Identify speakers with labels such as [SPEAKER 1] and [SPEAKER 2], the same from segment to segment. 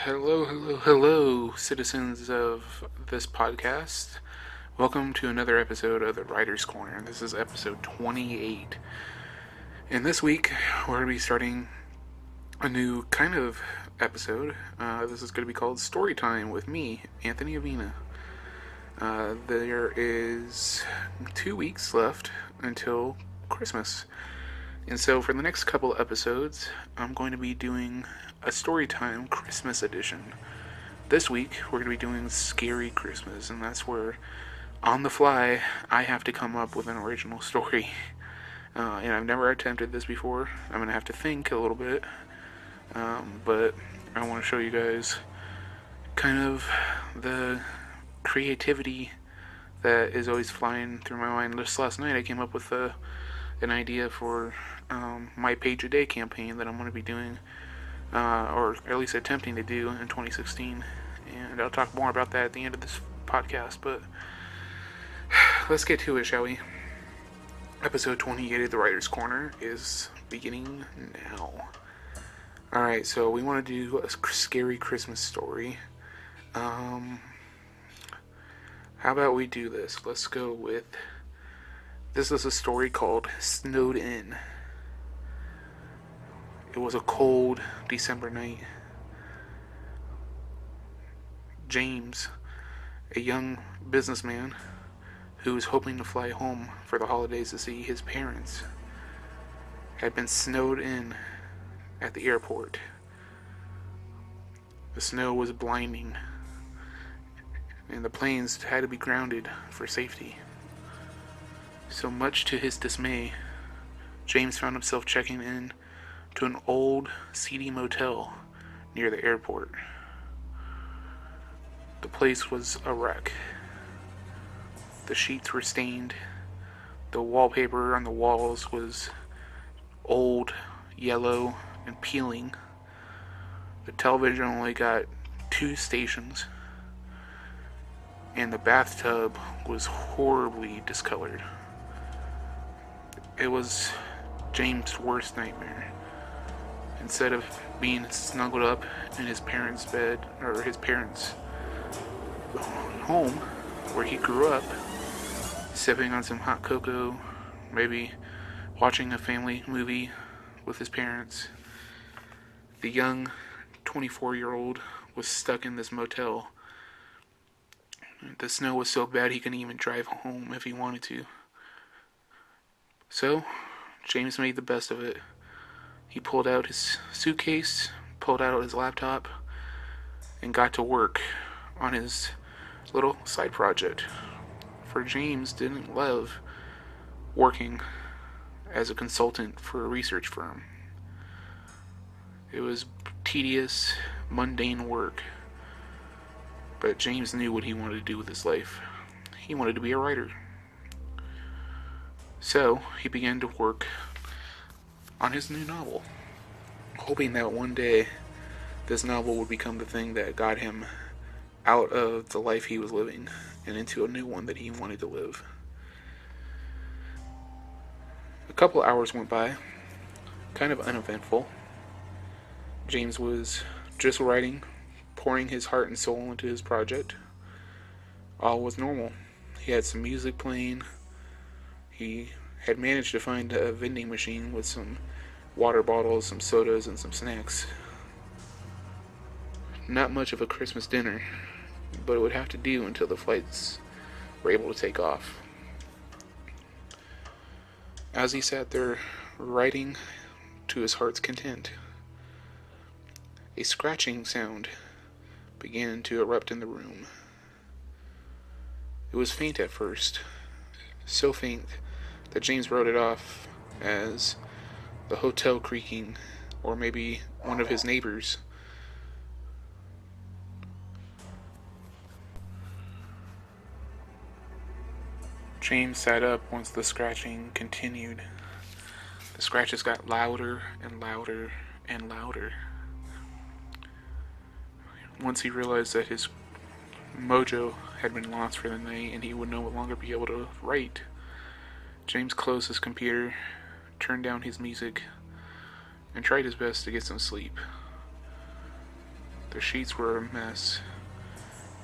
[SPEAKER 1] Hello, citizens of this podcast. Welcome to another episode of the Writer's Corner. This is episode 28. And this week, we're going to be starting a new kind of episode. This is going to be called Storytime with me, Anthony Avina. There is 2 weeks left until Christmas. And so for the next couple episodes, I'm going to be doing a Storytime Christmas edition. This week, we're going to be doing Scary Christmas, and that's where, on the fly, I have to come up with an original story. And I've never attempted this before. I'm going to have to think a little bit, but I want to show you guys kind of the creativity that is always flying through my mind. Just last night, I came up with an idea for my page a day campaign that I'm going to be doing, or at least attempting to do in 2016. And I'll talk more about that at the end of this podcast. But let's get to it, shall we? Episode 28 of the Writer's Corner is beginning now. Alright, so we want to do a scary Christmas story. How about we do this? Let's go with... This is a story called Snowed In. It was a cold December night. James, a young businessman who was hoping to fly home for the holidays to see his parents, had been snowed in at the airport. The snow was blinding, and the planes had to be grounded for safety. So much to his dismay, James found himself checking in to an old, seedy motel near the airport. The place was a wreck. The sheets were stained. The wallpaper on the walls was old, yellow, and peeling. The television only got 2 stations. And the bathtub was horribly discolored. It was James' worst nightmare. Instead of being snuggled up in his parents' bed, or his parents' home, where he grew up, sipping on some hot cocoa, maybe watching a family movie with his parents, the young 24-year-old was stuck in this motel. The snow was so bad he couldn't even drive home if he wanted to. So, James made the best of it. He pulled out his suitcase, pulled out his laptop, and got to work on his little side project. For James didn't love working as a consultant for a research firm. It was tedious, mundane work. But James knew what he wanted to do with his life. He wanted to be a writer. So, he began to work on his new novel, hoping that one day this novel would become the thing that got him out of the life he was living and into a new one that he wanted to live. A couple hours went by, kind of uneventful. James was just writing, pouring his heart and soul into his project. All was normal. He had some music playing. He had managed to find a vending machine with some water bottles, some sodas, and some snacks. Not much of a Christmas dinner, but it would have to do until the flights were able to take off. As he sat there writing to his heart's content, a scratching sound began to erupt in the room. It was faint at first, so faint that James wrote it off as the hotel creaking, or maybe one of his neighbors. James sat up once the scratching continued. The scratches got louder and louder and louder. Once he realized that his mojo had been lost for the night and he would no longer be able to write, James closed his computer, turned down his music, and tried his best to get some sleep. The sheets were a mess,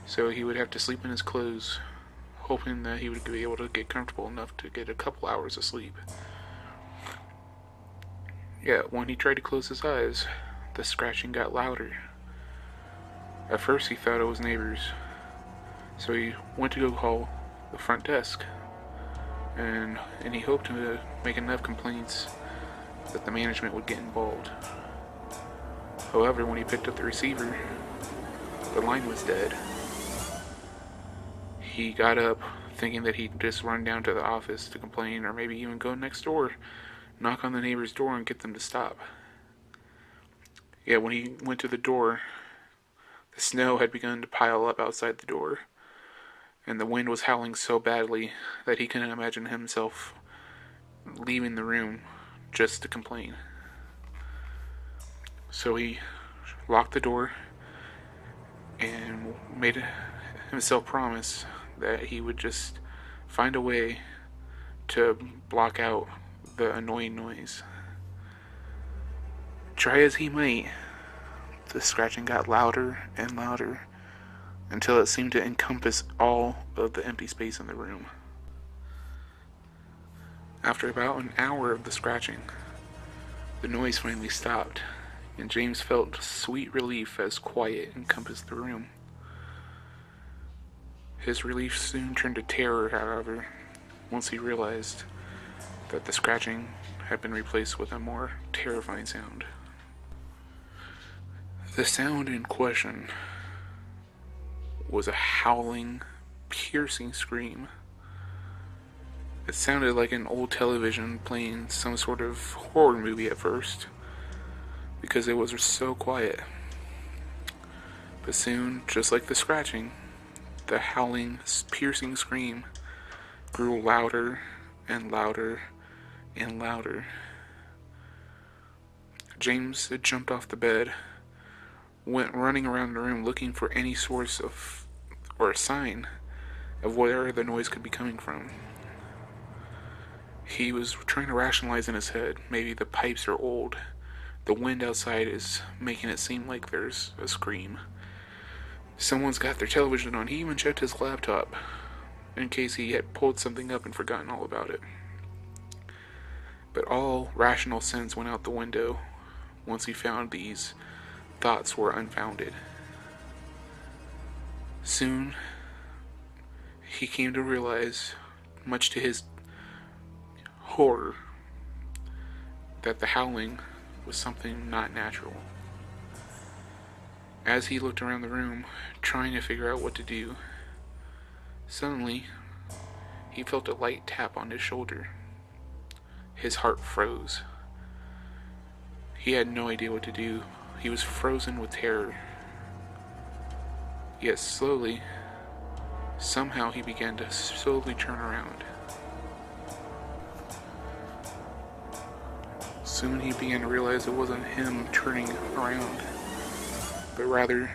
[SPEAKER 1] so he would have to sleep in his clothes, hoping that he would be able to get comfortable enough to get a couple hours of sleep. Yet, when he tried to close his eyes, the scratching got louder. At first, he thought it was neighbors, so he went to go call the front desk, and he hoped to make enough complaints that the management would get involved. However, when he picked up the receiver, the line was dead. He got up, thinking that he'd just run down to the office to complain, or maybe even go next door, knock on the neighbor's door and get them to stop. Yet when he went to the door, the snow had begun to pile up outside the door, and the wind was howling so badly that he couldn't imagine himself leaving the room just to complain. So he locked the door and made himself promise that he would just find a way to block out the annoying noise. Try as he might, the scratching got louder and louder until it seemed to encompass all of the empty space in the room. After about an hour of the scratching, the noise finally stopped, and James felt sweet relief as quiet encompassed the room. His relief soon turned to terror, however, once he realized that the scratching had been replaced with a more terrifying sound. The sound in question was a howling, piercing scream. It sounded like an old television playing some sort of horror movie at first, because it was so quiet. But soon, just like the scratching, the howling, piercing scream grew louder and louder and louder. James had jumped off the bed, went running around the room looking for any source of, or a sign of where the noise could be coming from. He was trying to rationalize in his head, maybe the pipes are old, the wind outside is making it seem like there's a scream. Someone's got their television on. He even checked his laptop in case he had pulled something up and forgotten all about it. But all rational sense went out the window once he found these thoughts were unfounded. Soon, he came to realize, much to his horror, that the howling was something not natural. As he looked around the room, trying to figure out what to do, suddenly, he felt a light tap on his shoulder. His heart froze. He had no idea what to do. He was frozen with terror. Yet slowly, somehow he began to slowly turn around. Soon he began to realize it wasn't him turning around, but rather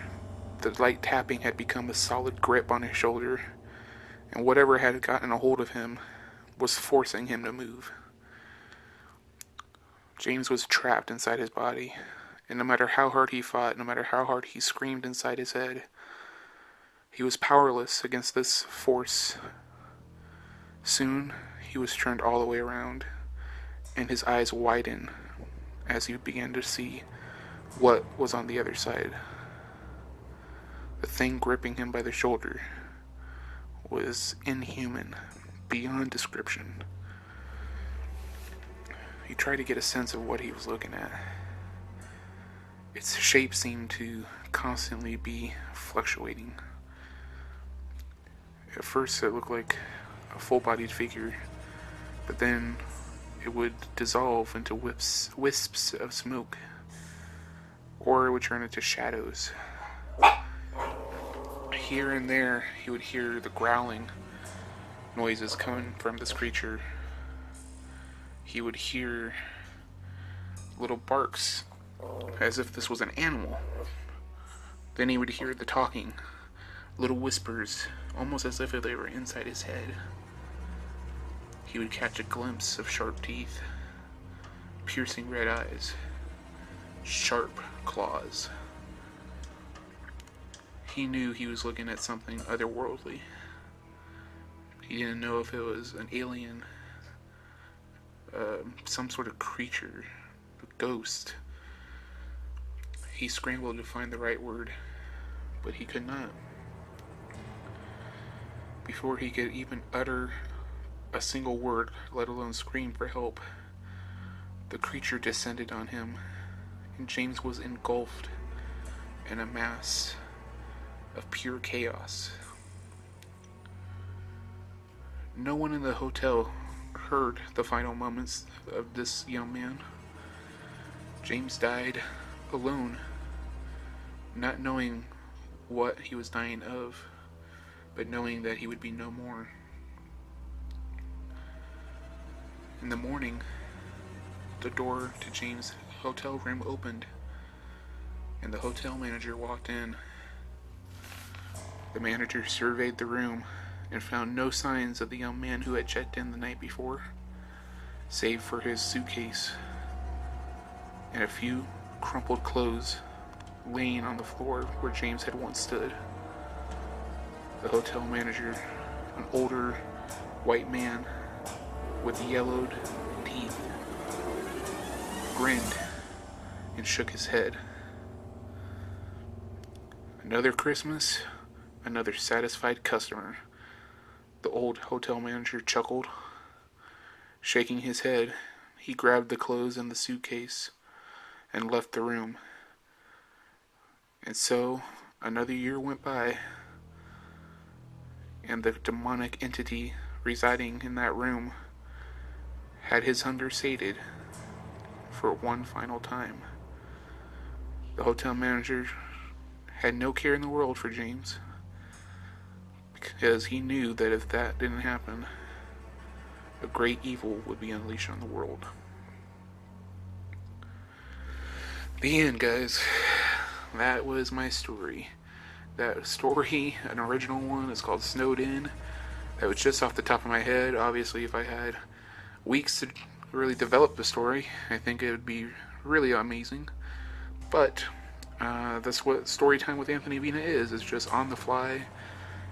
[SPEAKER 1] the light tapping had become a solid grip on his shoulder, and whatever had gotten a hold of him was forcing him to move. James was trapped inside his body, and no matter how hard he fought, no matter how hard he screamed inside his head, he was powerless against this force. Soon, he was turned all the way around, and his eyes widened as he began to see what was on the other side. The thing gripping him by the shoulder was inhuman, beyond description. He tried to get a sense of what he was looking at. Its shape seemed to constantly be fluctuating. At first it looked like a full-bodied figure, but then it would dissolve into wisps of smoke, or it would turn into shadows. Here and there, he would hear the growling noises coming from this creature. He would hear little barks, as if this was an animal. Then he would hear the talking, little whispers, almost as if they were inside his head. He would catch a glimpse of sharp teeth, piercing red eyes, sharp claws, he knew he was looking at something otherworldly. He didn't know if it was an alien, some sort of creature, a ghost. He scrambled to find the right word, but he could not. Before he could even utter a single word, let alone scream for help, the creature descended on him, and James was engulfed in a mass of pure chaos. No one in the hotel heard the final moments of this young man. James died alone, not knowing what he was dying of, but knowing that he would be no more. In the morning, the door to James' hotel room opened, and the hotel manager walked in. The manager surveyed the room and found no signs of the young man who had checked in the night before, save for his suitcase and a few crumpled clothes laying on the floor where James had once stood. The hotel manager, an older white man with yellowed teeth, grinned and shook his head. Another Christmas, another satisfied customer, the old hotel manager chuckled. Shaking his head, he grabbed the clothes and the suitcase and left the room. And so, another year went by, and the demonic entity residing in that room had his hunger sated for one final time. The hotel manager had no care in the world for James, because he knew that if that didn't happen, a great evil would be unleashed on the world. The end, guys. That was my story. That story, an original one, is called Snowed In. That was just off the top of my head. Obviously, if I had weeks to really develop the story, I think it would be really amazing. But that's what Storytime with Anthony Avina is just on-the-fly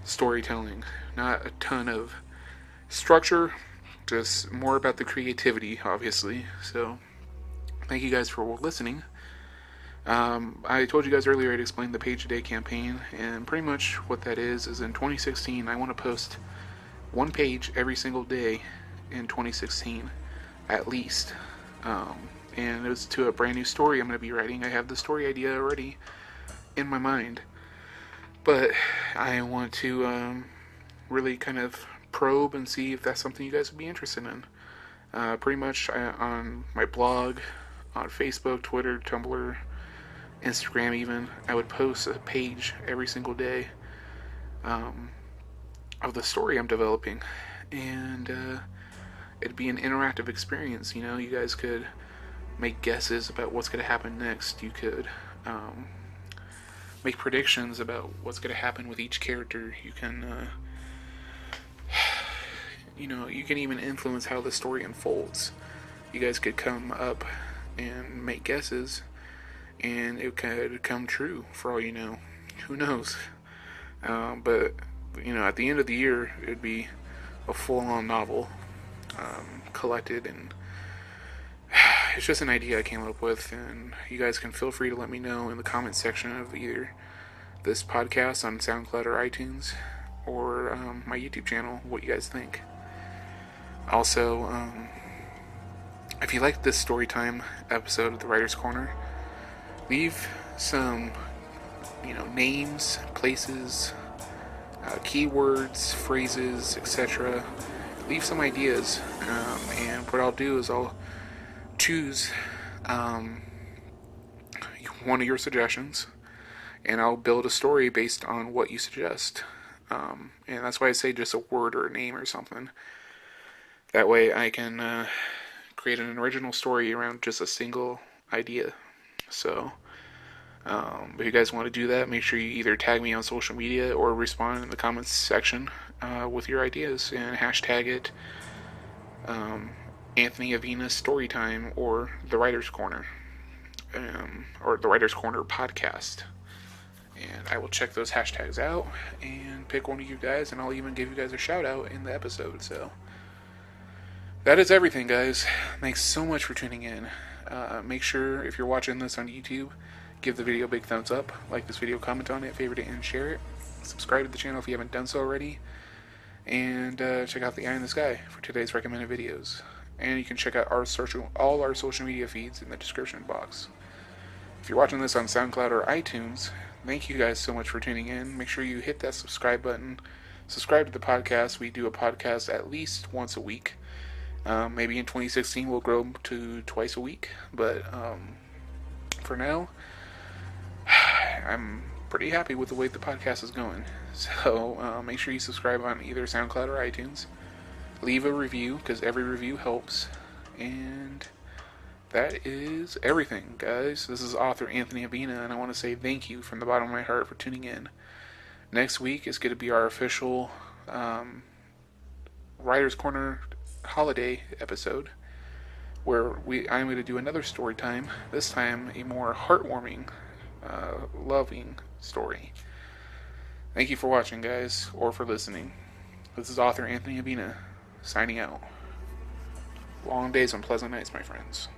[SPEAKER 1] storytelling. Not a ton of structure, just more about the creativity, obviously. So, thank you guys for listening. I told you guys earlier I'd explain the Page a Day campaign, and pretty much what that is in 2016, I want to post one page every single day in 2016, at least. And it was to a brand new story I'm going to be writing. I have the story idea already in my mind, but I want to really kind of probe and see if that's something you guys would be interested in. Pretty much on my blog, on Facebook, Twitter, Tumblr, Instagram even, I would post a page every single day of the story I'm developing, and it'd be an interactive experience. You know, you guys could make guesses about what's going to happen next. You could make predictions about what's going to happen with each character. You can you can even influence how the story unfolds. You guys could come up and make guesses, and it could come true for all you know. Who knows? But at the end of the year, it'd be a full-on novel, collected, and it's just an idea I came up with, and you guys can feel free to let me know in the comments section of either this podcast on SoundCloud or iTunes, or my YouTube channel, what you guys think. Also, if you liked this Storytime episode of the Writer's Corner, leave some, names, places, keywords, phrases, etc. Leave some ideas, and what I'll do is I'll choose one of your suggestions, and I'll build a story based on what you suggest. And that's why I say just a word or a name or something. That way I can create an original story around just a single idea. So, if you guys want to do that, make sure you either tag me on social media or respond in the comments section with your ideas, and hashtag it Anthony Avina Storytime or The Writer's Corner, or The Writer's Corner Podcast. And I will check those hashtags out and pick one of you guys, and I'll even give you guys a shout out in the episode. So that is everything, guys. Thanks so much for tuning in. Make sure, if you're watching this on YouTube, give the video a big thumbs up, like this video, comment on it, favorite it, and share it. Subscribe to the channel if you haven't done so already. And check out the eye in the sky for today's recommended videos. And you can check out all our social media feeds in the description box. If you're watching this on SoundCloud or iTunes, thank you guys so much for tuning in. Make sure you hit that subscribe button. Subscribe to the podcast. We do a podcast at least once a week. Maybe in 2016 we'll grow to twice a week. But for now, I'm pretty happy with the way the podcast is going. So make sure you subscribe on either SoundCloud or iTunes. Leave a review, because every review helps. And that is everything, guys. This is author Anthony Avina, and I want to say thank you from the bottom of my heart for tuning in. Next week is going to be our official Writer's Corner holiday episode, where I'm going to do another story time, this time a more heartwarming, loving story. Thank you for watching, guys, or for listening. This is author Anthony Avina, signing out. Long days and pleasant nights, my friends.